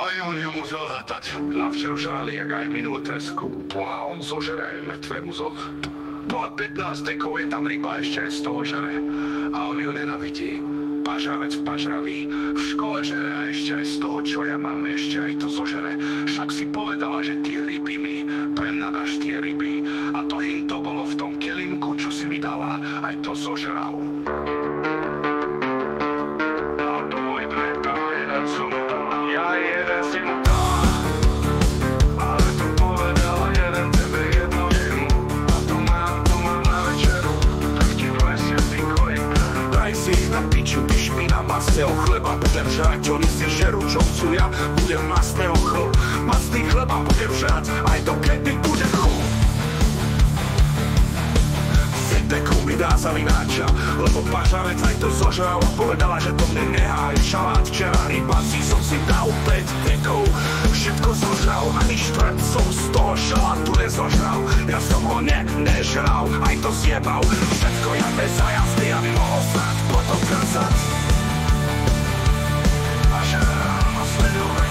Ale on nemusel hľadať. Lavčer žrali, jak aj minulú tresku. A on zožere mŕtvému zoch. Po 15 tekov je tam ryba ešte z toho žere. A on ju nenavidí. Pažravec pažravý. V škole žere a ešte aj z toho, čo ja mám, ešte aj to zožere. Však si povedala, že tie ryby mi prenadáš tie ryby. A to im to bolo v tom kelinku, čo si mi dala. Aj to zožral. A to môj brat, a jeden som dal. Ja jeden si mu dal. Ale to povedala jeden tebe jedno jemu. A to mám na večeru. Tak ti vlesie ty daj si na piču, ty špina masného chleba. Budem žrať, oni si žerú, čo chcú, ja budem masného masný chleba budem žrať, aj to kedy bude chuť. Deku mi dá za vináča, lebo pažravec aj to zožral a povedala, že to mne neháj. Šalát včera rybací som si dal 5 dekov, všetko zožral, ani štvrť som z toho šalátu nezožral. Ja som ho nežral, aj to zjebal, všetko ja bez zajazdy, aby mohol snáď potom krzať. A žerám ma sleduje,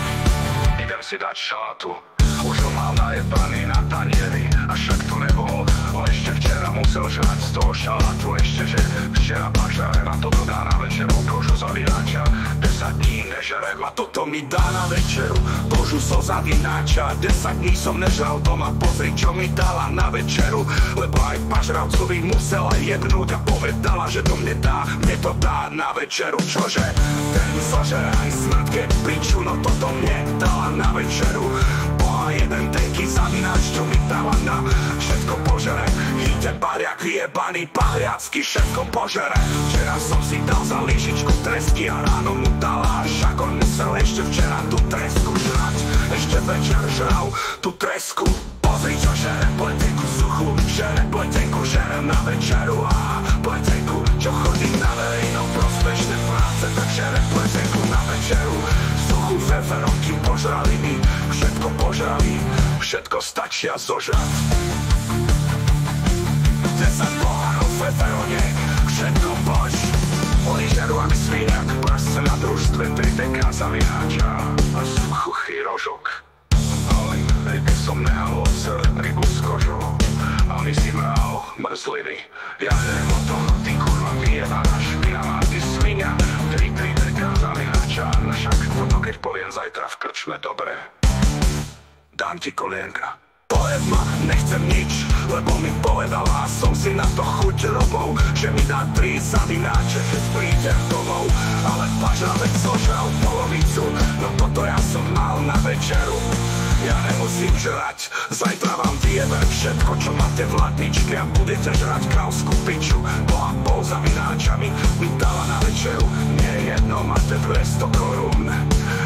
idem si dať šalátu. Už ho mal najebaný na tanieri, a však to nebolo. On ešte včera musel žrať z toho šalátu, ešte že včera pažrave na toto dá na večeru. Božu za vináča, 10 dní nežerem a toto mi dá na večeru. Božu so za vináča, 10 dní som nežral doma, pozri čo mi dala na večeru. Lebo aj pažravcovi musela jebnúť a povedala, že to mne to dá na večeru. Čože? Ten zožere aj smrtke piču, no toto mne dala na večeru. Jeden tenky zavináč, čo mi dáva na všetko požere. Ide bariak, jebaný pahliacky, všetko požere. Včera som si dal za lyžičku tresky a ráno mu dala, však on musel ešte včera tú tresku žrať. Ešte večer žral tú tresku. Pozri čo žere, pletenku suchu, žere pletenku, žere na večeru. A pletenku, čo chodí na verejno prospešné práce, tak žere pletenku na večeru. Suchu feferom, kým požrali mi, všetko požrali, všetko stačia zožrať. 10 pohárov feferone, všetko pož. Oni žerú aby svíňak, prst na družstve, 3 deka za vináča a suchý rožok. Ale ryby som nehal ocel, rybu s kožou, a oni si mral mrzliny. Ja neviem o tom, ty kurva vyjebaná špinavá, ty svinia, 3 deka za vináča, no však toto keď poviem zajtra v krčme, dobre. Dám ti kolienka. Povedz ma, nechcem nič, lebo mi povedala, som si na to chuť robou, že mi dá 3 za vináče, keď prídem domov. Ale pažravec zožral polovicu, no toto ja som mal na večeru. Ja nemusím žrať, zajtra vám vyjebem všetko, čo máte v latničke a budete žrať kravskú piču. Boha bol za vináčami, mi dala na večeru, nie jedno, máte 200 korún.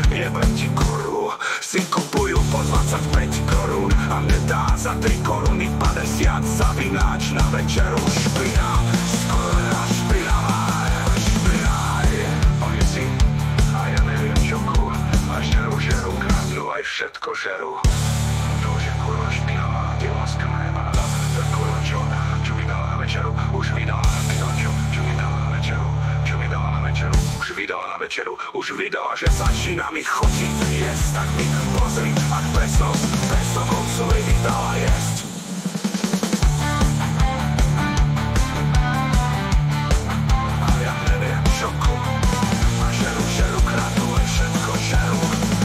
Jebem ti kurvu, si kupujú po 25 korún a mne dá za 3 koruny 50 za vináč na večeru. Špina, skoro špinavá, špinaj. Oni si, a ja neviem čo ku, a žeru, kradnú aj všetko žeru. To už je kurva špinavá, ty láska nejebaná, tak kurva čo mi dala na večeru, už mi dala na večeru, čo mi dala na večeru, čo mi dala na večeru, už vydala na večeru, už vydala, že začína mi chutiť jesť, tak mi pozri, ak bez toho, co mi dala jesť.